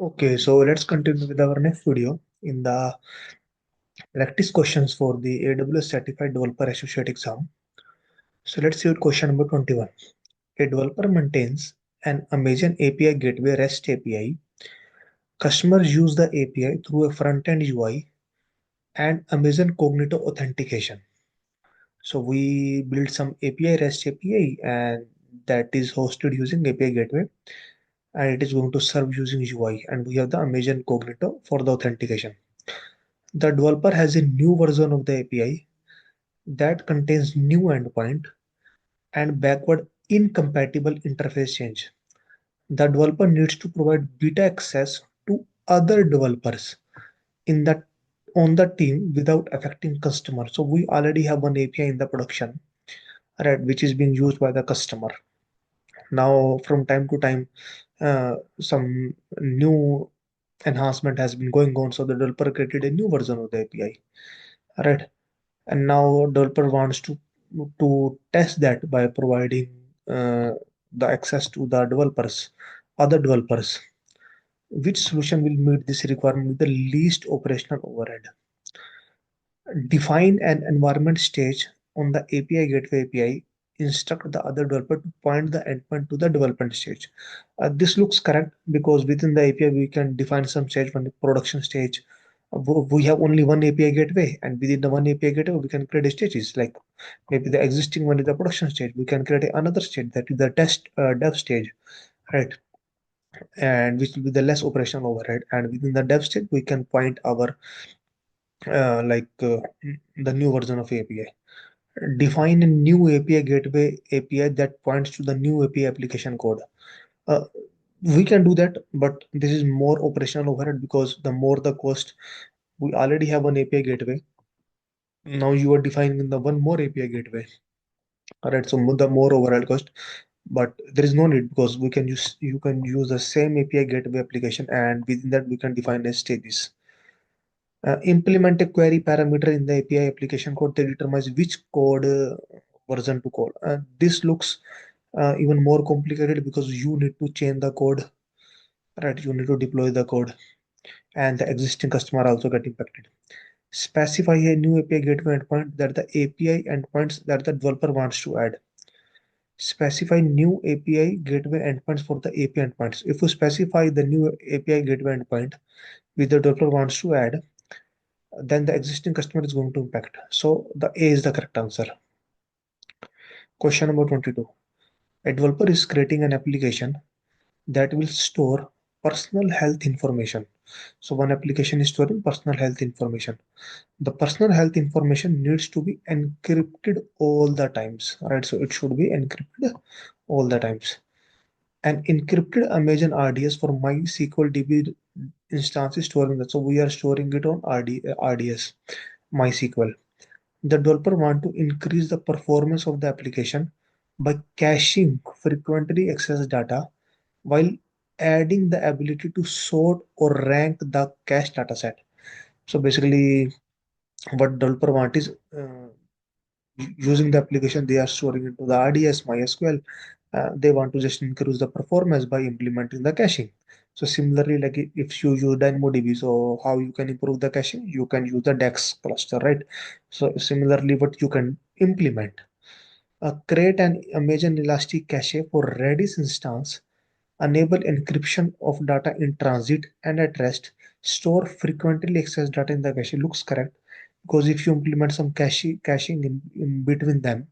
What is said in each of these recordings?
Okay, so let's continue with our next video in the practice questions for the AWS Certified Developer Associate exam. So let's see what question number 21. A developer maintains an Amazon API Gateway REST API. Customers use the API through a front-end UI and Amazon Cognito authentication. So we build some API REST API and that is hosted using API Gateway and it is going to serve using UI and we have the Amazon Cognito for the authentication. The developer has a new version of the API that contains new endpoint and backward incompatible interface change. The developer needs to provide beta access to other developers in that on the team without affecting customer. So we already have one API in the production, right, which is being used by the customer. Now, from time to time, some new enhancement has been going on. So the developer created a new version of the API, right? And now developer wants to test that by providing the access to the developers, other developers. Which solution will meet this requirement with the least operational overhead? Define an environment stage on the API Gateway API. Instruct the other developer to point the endpoint to the development stage. This looks correct because within the API we can define some stage from the production stage. We have only one API gateway, and within the one API gateway we can create stages like maybe the existing one is the production stage. We can create another stage that is the test dev stage, right? And which will be the less operational overhead. And within the dev stage we can point our the new version of API. Define a new API gateway API that points to the new API application code. Uh, we can do that, but this is more operational overhead because the more the cost, we already have an API gateway. Now you are defining the one more API gateway. All right, so the more overhead cost, but there is no need because we can use you can use the same API gateway application, and within that we can define as stages. Implement a query parameter in the API application code that determines which code version to call. This looks even more complicated because you need to change the code, right? You need to deploy the code, and the existing customer also get impacted. Specify a new API gateway endpoint that the API endpoints that the developer wants to add. Specify new API gateway endpoints for the API endpoints. If you specify the new API gateway endpoint which the developer wants to add, then the existing customer is going to impact. So the A is the correct answer. Question number 22. A developer is creating an application that will store personal health information. So one application is storing personal health information. The personal health information needs to be encrypted all the times, right? So it should be encrypted all the times. An encrypted Amazon RDS for MySQL DB instance is storing that. So we are storing it on RDS, MySQL. The developer want to increase the performance of the application by caching frequently accessed data while adding the ability to sort or rank the cache dataset. So basically, what developer want is using the application they are storing into the RDS MySQL. They want to just increase the performance by implementing the caching. So similarly, like if you use DynamoDB, so how you can improve the caching? You can use the DEX cluster, right? So similarly, what you can implement, create an Amazon Elastic Cache for Redis instance, enable encryption of data in transit and at rest, store frequently accessed data in the cache. Looks correct because if you implement some caching in between them,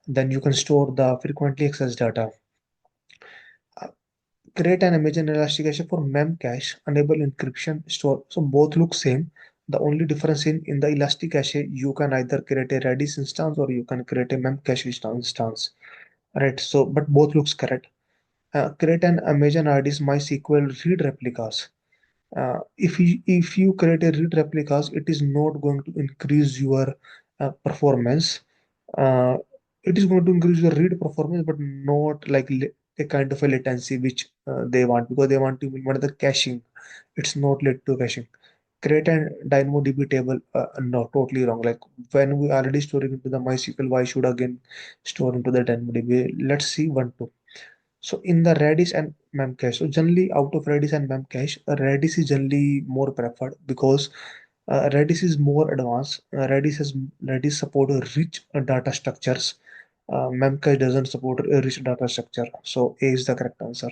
then you can store the frequently accessed data. Uh, Create an Amazon Elastic Cache for Memcache, enable encryption, store. So both look same. The only difference in the Elastic Cache, you can either create a Redis instance or you can create a Memcache instance. Right. So, but both looks correct. Create an Amazon RDS MySQL read replicas. If you create a read replicas, it is not going to increase your performance. Uh, it is going to increase your read performance, but not like a kind of a latency which they want because they want to implement the caching. It's not led to caching. Create a DynamoDB table. No, totally wrong. Like when we already storing into the MySQL, why should again store into the DynamoDB? Let's see one two. So in the Redis and Memcache, so generally out of Redis and Memcache, Redis is generally more preferred because Redis is more advanced. Redis support rich data structures. Memcache doesn't support a rich data structure. So A is the correct answer.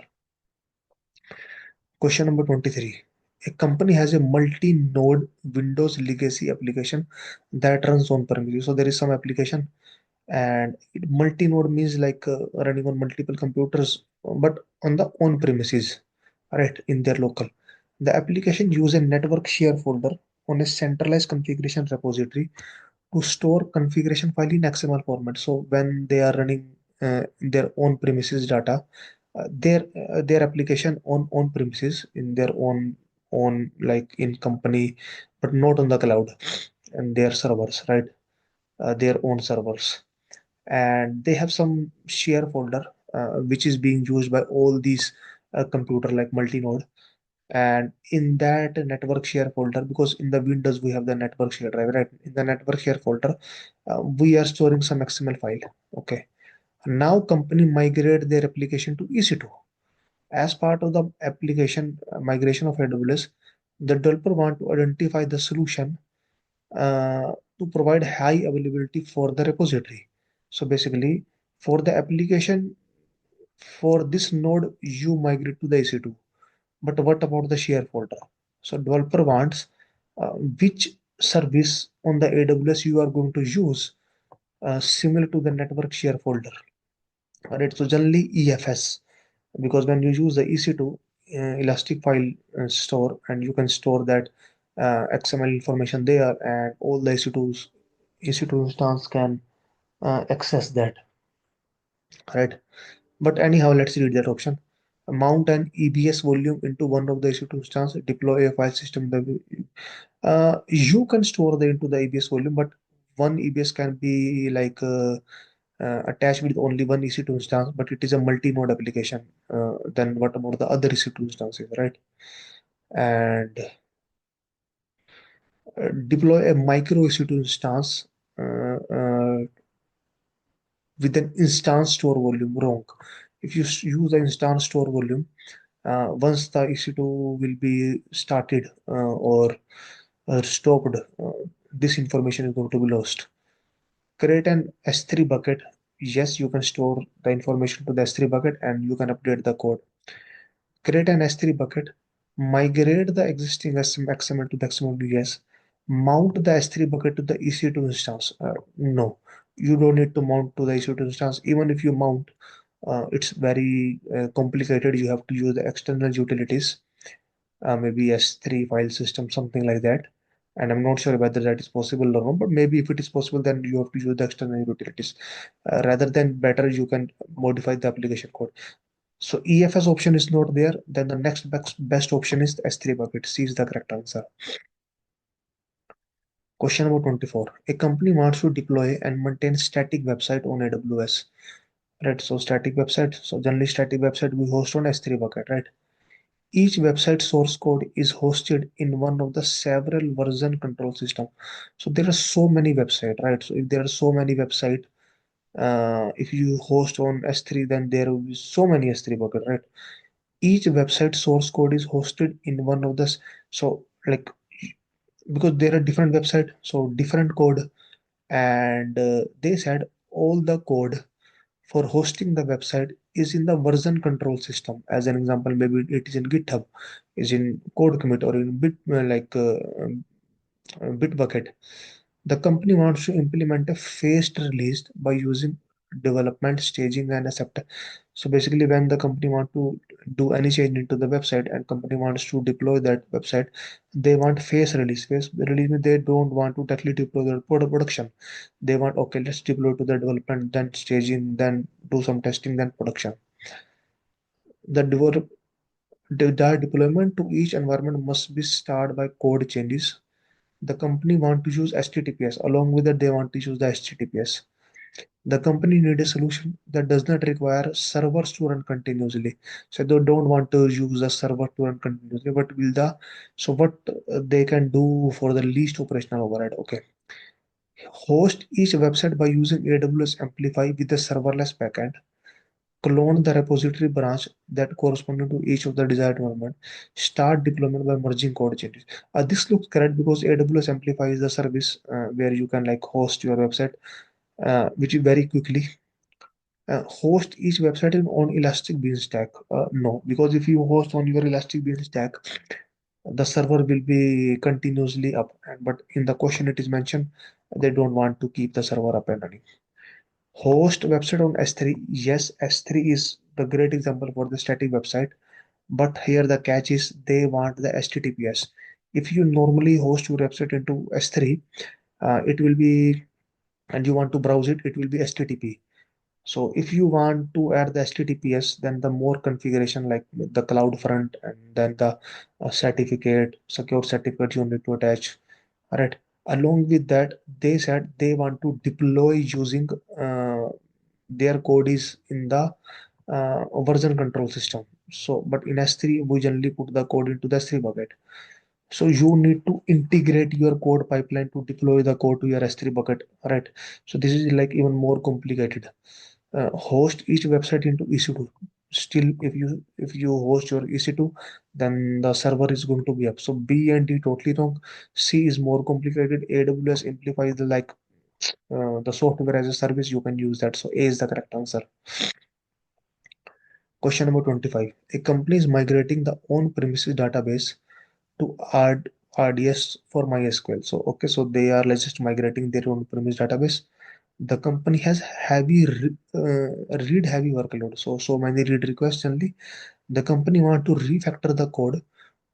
Question number 23. A company has a multi-node Windows legacy application that runs on premises. So there is some application, and multi-node means like running on multiple computers, but on the on premises, right, in their local. The application use a network share folder on a centralized configuration repository to store configuration file in XML format. So when they are running their own premises data, their application on premises in their own like in company, but not on the cloud, and their servers, right? Their own servers, and they have some share folder which is being used by all these computer like multi-node. And in that network share folder, because in the Windows we have the network share drive, right? In the network share folder, we are storing some XML file. Okay. Now company migrate their application to EC2. As part of the application migration of AWS, the developer want to identify the solution to provide high availability for the repository. So basically, for the application, for this node, you migrate to the EC2. But what about the share folder? So developer wants which service on the AWS you are going to use similar to the network share folder. Right. So generally EFS, because when you use the EC2 Elastic File Store, and you can store that XML information there, and all the EC2 instance can access that, right? But anyhow, let's read that option. Mount an EBS volume into one of the EC2 instance, deploy a file system. You can store the into the EBS volume, but one EBS can be like attached with only one EC2 instance, but it is a multi-node application. Then what about the other EC2 instances, right? And deploy a micro EC2 instance with an instance store volume. Wrong. If you use the instance store volume, once the EC2 will be started or stopped, this information is going to be lost. Create an S3 bucket. Yes, you can store the information to the S3 bucket and you can update the code. Create an S3 bucket. Migrate the existing XML to the XML. Yes. Mount the S3 bucket to the EC2 instance. No, you don't need to mount to the EC2 instance. Even if you mount, it's very complicated. You have to use the external utilities, maybe S3 file system, something like that. And I'm not sure whether that is possible or not, but maybe if it is possible, then you have to use the external utilities. Rather than better, you can modify the application code. So EFS option is not there. Then the next best option is the S3 bucket. C is the correct answer. Question number 24. A company wants to deploy and maintain static website on AWS. Right. So static website. So generally static website we host on S3 bucket, right? Each website source code is hosted in one of the several version control system. So there are so many website, right? So if there are so many website, if you host on S3, then there will be so many S3 bucket, right? Each website source code is hosted in one of the, so like, because there are different website, so different code, and they said all the code for hosting the website is in the version control system. As an example, maybe it is in GitHub, is in code commit, or in Bitbucket. The company wants to implement a phased release by using development, staging, and accept. So basically, when the company want to do any change into the website and company wants to deploy that website, they want phase release. Phase release means they don't want to directly deploy the production. They want, okay, let's deploy to the development, then staging, then do some testing, then production. The the deployment to each environment must be started by code changes. The company want to use HTTPS. Along with that, they want to use the HTTPS. The company need a solution that does not require servers to run continuously. So they don't want to use the server to run continuously, but will the, so what they can do for the least operational overhead. Okay. Host each website by using AWS Amplify with the serverless backend. clone the repository branch that corresponding to each of the desired environment, start deployment by merging code changes. This looks correct because AWS amplifies the service where you can like host your website, which is very quickly. Host each website in on Elastic Beanstalk. No, because if you host on your Elastic Beanstalk, the server will be continuously up. But in the question it is mentioned they don't want to keep the server up and running. Host website on S3. Yes, S3 is the great example for the static website. But here the catch is they want the HTTPS. If you normally host your website into S3, it will be, and you want to browse it, it will be HTTP. So if you want to add the HTTPS, then the more configuration like the cloud front and then the secure certificate you need to attach. All right. Along with that, they said they want to deploy using their code is in the version control system. So, but in S3, we generally put the code into the S3 bucket. So you need to integrate your code pipeline to deploy the code to your S3 bucket, right? So this is like even more complicated. Host each website into EC2. Still, if you host your EC2, then the server is going to be up. So B and D totally wrong. C is more complicated. AWS amplifies the like the software as a service. You can use that. So A is the correct answer. Question number 25. A company is migrating the on-premises database to RDS for MySQL. So okay, so they are like just migrating their own premise database. The company has read heavy workload. So many read requests only. The company want to refactor the code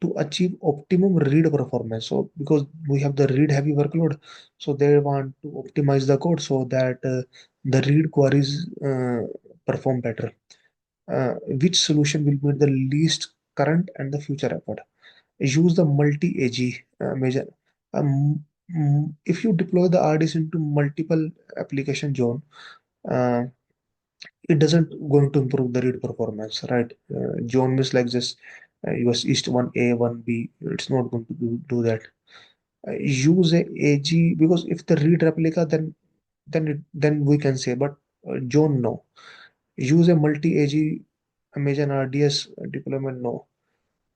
to achieve optimum read performance. So because we have the read heavy workload, so they want to optimize the code so that the read queries perform better. Which solution will meet the least current and the future effort? Use the multi-AG measure. If you deploy the RDS into multiple application zone, uh, it doesn't going to improve the read performance, right? Zone means like this, US East 1A, 1B. It's not going to do that. Use a AG because if the read replica, then we can say, but zone no. Use a multi-AG Amazon RDS deployment no.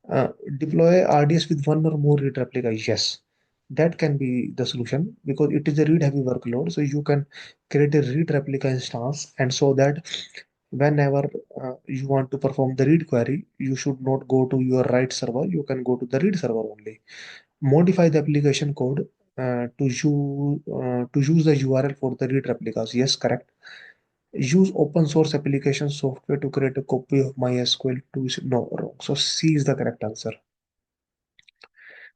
Uh, Deploy RDS with one or more read replica. Yes, that can be the solution because it is a read heavy workload. So you can create a read replica instance, and so that whenever you want to perform the read query, you should not go to your write server. You can go to the read server only. Modify the application code to use the URL for the read replicas. Yes, correct. Use open source application software to create a copy of MySQL to no wrong. So C is the correct answer.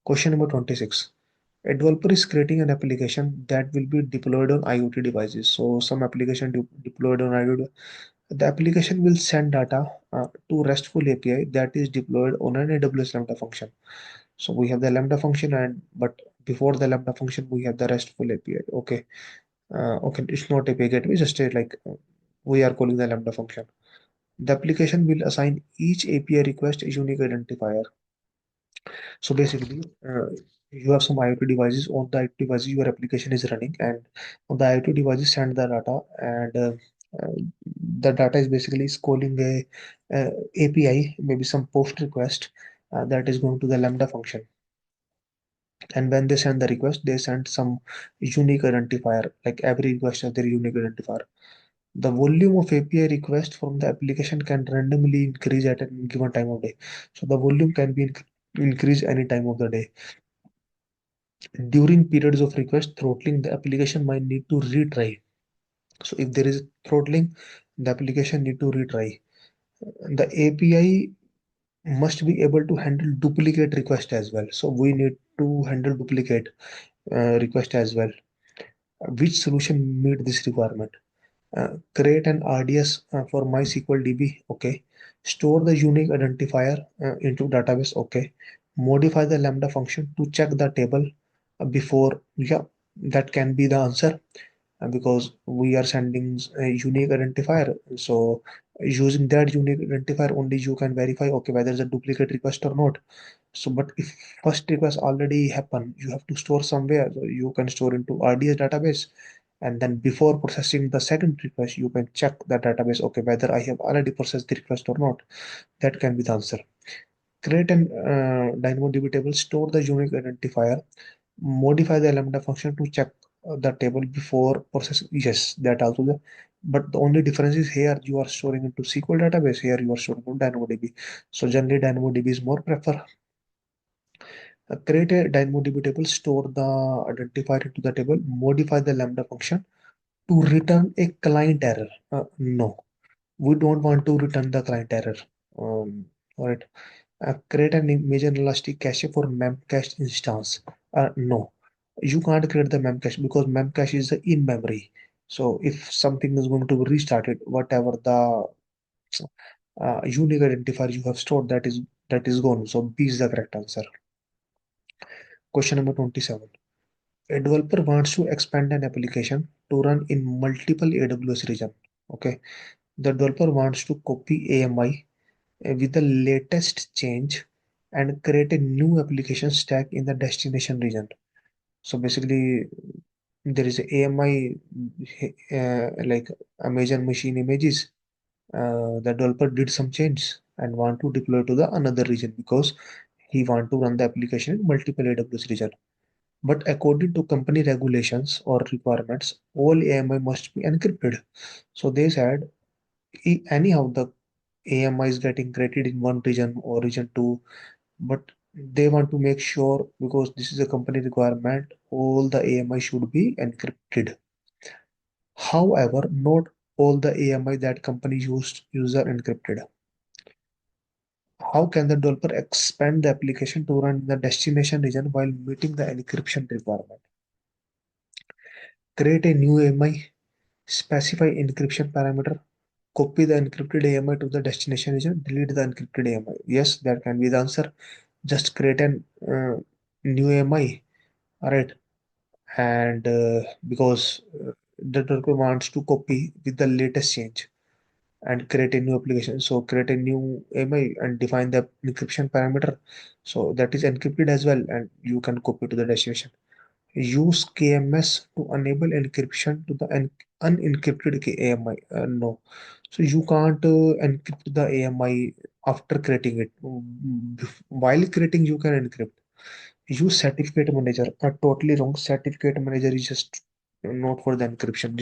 Question number 26. A developer is creating an application that will be deployed on IoT devices. So some application deployed on IoT. The application will send data to RESTful API that is deployed on an AWS Lambda function. So we have the Lambda function, and but before the Lambda function we have the RESTful API. Okay, okay, it's not API gateway, just a, like we are calling the Lambda function. The application will assign each API request a unique identifier. So basically, you have some IoT devices. On the IoT devices, your application is running, and on the IoT devices send the data, and uh, the data is basically is calling a API, maybe some post request that is going to the Lambda function. And when they send the request, they send some unique identifier. Like every request has their unique identifier. The volume of API request from the application can randomly increase at a given time of day. So the volume can be increased any time of the day. During periods of request throttling, the application might need to retry. So if there is throttling, the application need to retry. The API must be able to handle duplicate request as well. So we need to handle duplicate request as well. Which solution meet this requirement? Create an RDS for MySQL DB. Okay. Store the unique identifier into database. Okay. Modify the Lambda function to check the table before. Yeah, that can be the answer because we are sending a unique identifier. So using that unique identifier only you can verify okay whether it's a duplicate request or not. So but if first request already happen, you have to store somewhere. So you can store into RDS database, And then before processing the second request, you can check the database, okay, whether I have already processed the request or not. That can be the answer. Create an DynamoDB table, store the unique identifier, modify the lambda function to check the table before processing. Yes, that also the, but the only difference is here you are storing into SQL database, here you are storing into DynamoDB. So generally DynamoDB is more prefer. Create a DynamoDB table, store the identifier into the table, modify the lambda function to return a client error. No, we don't want to return the client error. All right. Create an major elastic cache for memcache instance. No, you can't create the memcache because memcache is in memory. So if something is going to be restarted, whatever the unique identifier you have stored, that is gone. So B is the correct answer. Question number 27. A developer wants to expand an application to run in multiple AWS region. Okay, the developer wants to copy AMI with the latest change and create a new application stack in the destination region. So basically, there is a AMI like Amazon machine images. The developer did some change and want to deploy to the another region because he want to run the application in multiple AWS region. But according to company regulations or requirements, all AMI must be encrypted. So they said anyhow the AMI is getting created in one region or region two, but they want to make sure because this is a company requirement, all the AMI should be encrypted. However, not all the AMI that company use are encrypted. How can the developer expand the application to run in the destination region while meeting the encryption requirement? Create a new AMI, specify encryption parameter, copy the encrypted AMI to the destination region, delete the encrypted AMI. Yes, that can be the answer. Just create an new AMI, all right, and because the developer wants to copy with the latest change and create a new application. So create a new AMI and define the encryption parameter. So that is encrypted as well, and you can copy to the destination. Use KMS to enable encryption to the unencrypted AMI. No, so you can't encrypt the AMI after creating it. While creating, you can encrypt. Use certificate manager. Totally wrong. Certificate manager is just not for the encryption.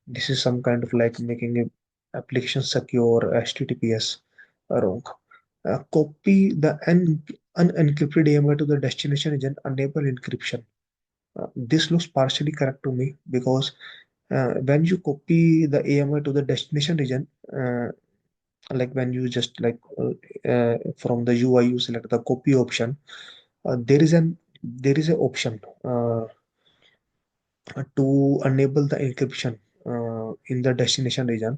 This is some kind of like making a application secure HTTPS. Wrong. Copy the unencrypted AMI to the destination agent. Enable encryption. This looks partially correct to me because when you copy the AMI to the destination region, like when you just like from the UI you select the copy option, there is an option to enable the encryption in the destination region.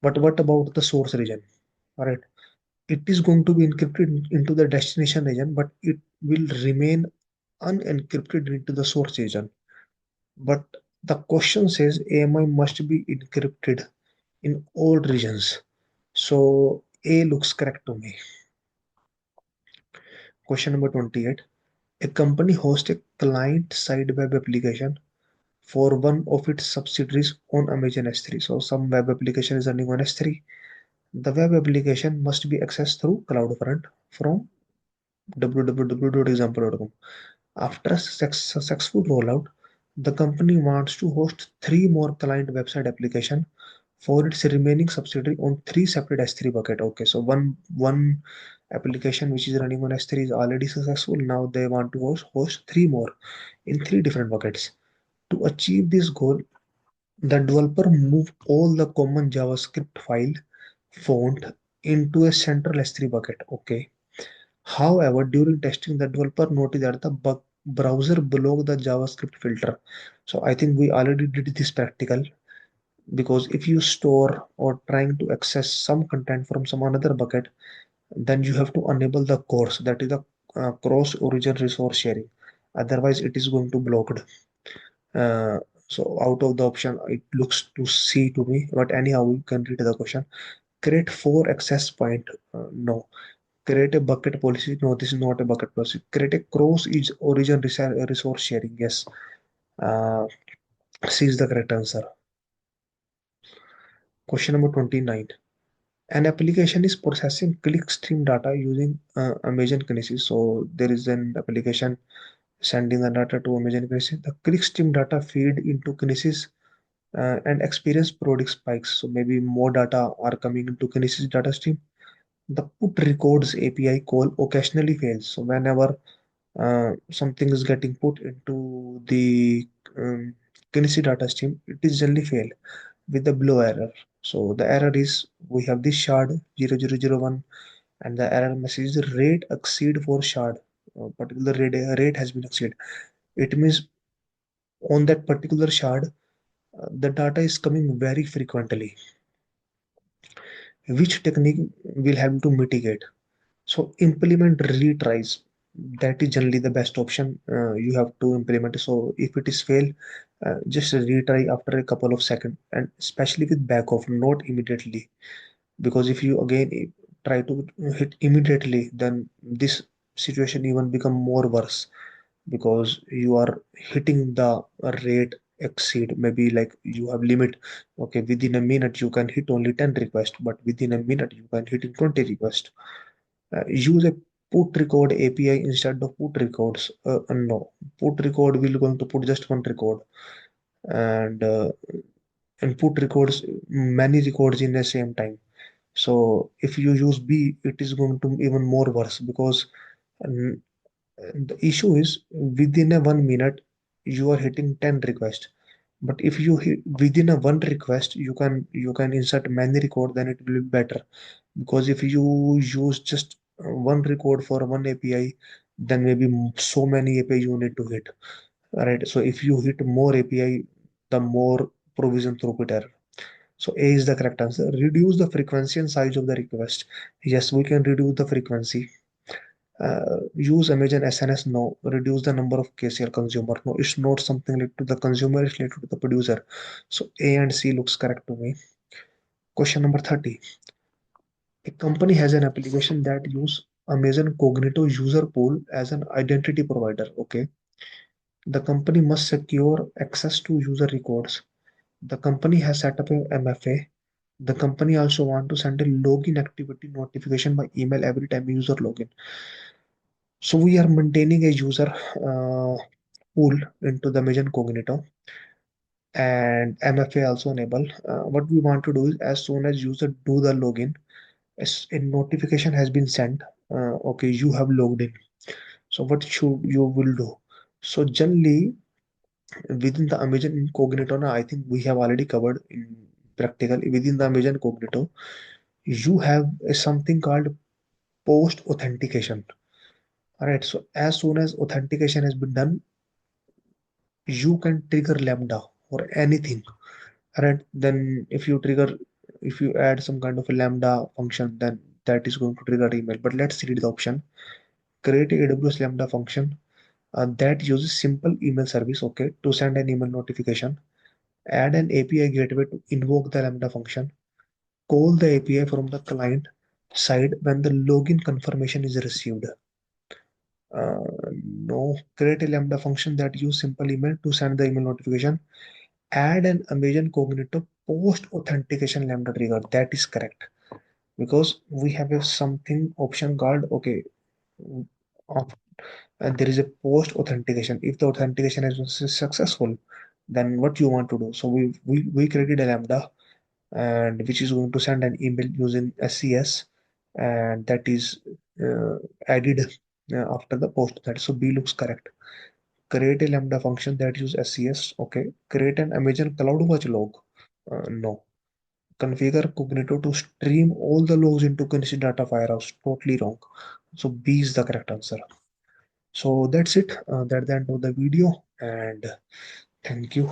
But what about the source region? All right, it is going to be encrypted into the destination region, but it will remain unencrypted into the source region. But the question says AMI must be encrypted in all regions. So A looks correct to me. Question number 28. A company hosts a client-side web application for one of its subsidiaries on Amazon S3. So some web application is running on S3. The web application must be accessed through CloudFront from www.example.com. After a successful rollout, the company wants to host three more client website application for its remaining subsidiary on three separate S3 bucket. Okay, so one application which is running on S3 is already successful. Now they want to host three more in three different buckets. To achieve this goal, the developer move all the common JavaScript file font into a central S3 bucket. Okay. However, during testing, the developer noticed that the browser blocked the JavaScript filter. So I think we already did this practical because if you store or trying to access some content from some another bucket, then you have to enable the CORS, that is the cross origin resource sharing. Otherwise, it is going to blocked. Uh, so out of the option, it looks to C to me. But anyhow, we can read the question. Create four access point. No. Create a bucket policy. No, this is not a bucket policy. Create a cross each origin resource sharing. Yes. Uh, C is the correct answer. Question number 29. An application is processing clickstream data using Amazon Kinesis. So there is an application sending the data to Amazon Kinesis. The clickstream data feed into Kinesis and experience periodic spikes. So maybe more data are coming into Kinesis data stream. The put records API call occasionally fails. So whenever something is getting put into the Kinesis data stream, it is generally fail with the below error. So the error is we have this shard 0001 and the error message is rate exceed for shard. Particular rate has been exceed. It means on that particular shard, the data is coming very frequently. Which technique will have to mitigate? So implement retries. That is generally the best option you have to implement. So if it is fail, just retry after a couple of seconds, and especially with back off, not immediately. Because if you again try to hit immediately, then this situation even become more worse because you are hitting the rate exceed. Maybe like you have limit, okay, within a minute you can hit only 10 requests, but within a minute you can hit 20 requests. Use a put record API instead of put records. No, put record will going to put just one record, and put records many records in the same time. So if you use B, it is going to even more worse because um, the issue is within a 1 minute you are hitting 10 requests. But if you hit within a one request, you can insert many record, then it will be better. Because if you use just one record for one API, then maybe so many API you need to hit. Right. So if you hit more API, the more provision throughput error. So A is the correct answer. Reduce the frequency and size of the request. Yes, we can reduce the frequency. Use Amazon SNS. No. Reduce the number of KCL consumer. No, it's not something related to the consumer, it's related to the producer. So A and C looks correct to me. Question number 30. A company has an application that use Amazon Cognito user pool as an identity provider. Okay. The company must secure access to user records. The company has set up a MFA. The company also want to send a login activity notification by email every time a user login. So we are maintaining a user pool into the Amazon Cognito and MFA also enable. What we want to do is as soon as user do the login, as a notification has been sent. Okay, you have logged in. So what should you will do? So generally within the Amazon Incognito, now I think we have already covered in practical within the Amazon Cognito, you have something called post authentication. All right. So as soon as authentication has been done, you can trigger Lambda or anything. All right. Then if you add some kind of a Lambda function, then that is going to trigger email. But let's read the option. Create a AWS Lambda function that uses simple email service, okay, to send an email notification. Add an API gateway to invoke the Lambda function. Call the API from the client side when the login confirmation is received. Uh, no, create a Lambda function that use simple email to send the email notification. Add an Amazon Cognito post authentication Lambda trigger. That is correct because we have a something option called okay. uh, and there is a post authentication. If the authentication has been successful, then what you want to do? So we created a Lambda and which is going to send an email using SCS and that is uh, added after the post that. So B looks correct. Create a Lambda function that use SCS. Okay. Create an Amazon CloudWatch log. No. Configure Cognito to stream all the logs into Kinesis data firehouse. Totally wrong. So B is the correct answer. So that's it. That's the end of the video and thank you.